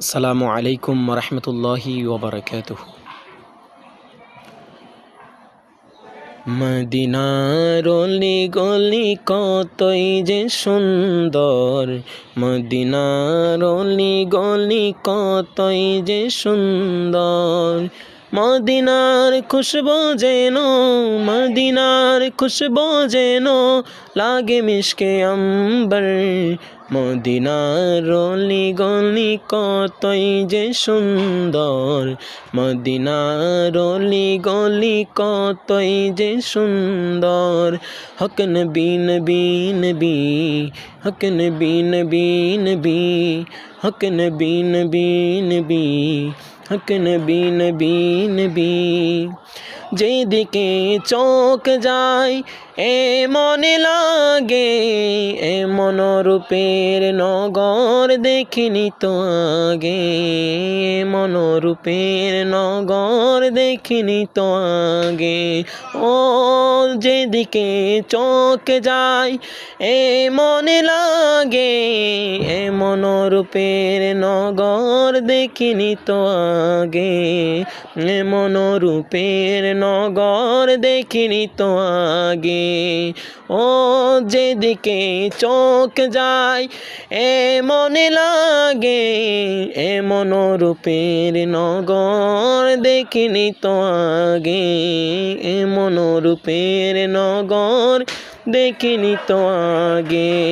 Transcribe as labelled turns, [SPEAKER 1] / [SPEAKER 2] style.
[SPEAKER 1] আসসালামু আলাইকুম রহমতুল্লাহি ওবরাকাতুহু। মদিনার অলি গলি কতই যে সুন্দর, মদিনার অলি গলি কতই যে সুন্দর। মদিনার খুশবু যেন, মদিনার খুশবু যেন লাগে মিশকে আম্বর। মদিনার অলি গলি কতই যে সুন্দর, মদিনার অলি গলি কতই যে সুন্দর। হক নবী নবী নবী, হক নবী নবী নবী, হক নবী নবী নবী, হক নবী নবী নবী। যেদিকে চোখ যায় এমন লাগে, এমন রূপের নগর দেখিনি তো আগে, এমন রূপের নগর দেখিনি তো আগে। ও যেদিকে চোখ যায় এমন লাগে, এমন রূপের নগর দেখিনি তো আগে, এমন রূপের নগর দেখিনি তো আগে। ও যেদিকে চোখ যায় এমন লাগে, এমন রূপের নগর দেখিনি তো আগে, এমন রূপের নগর দেখিনি তো আগে।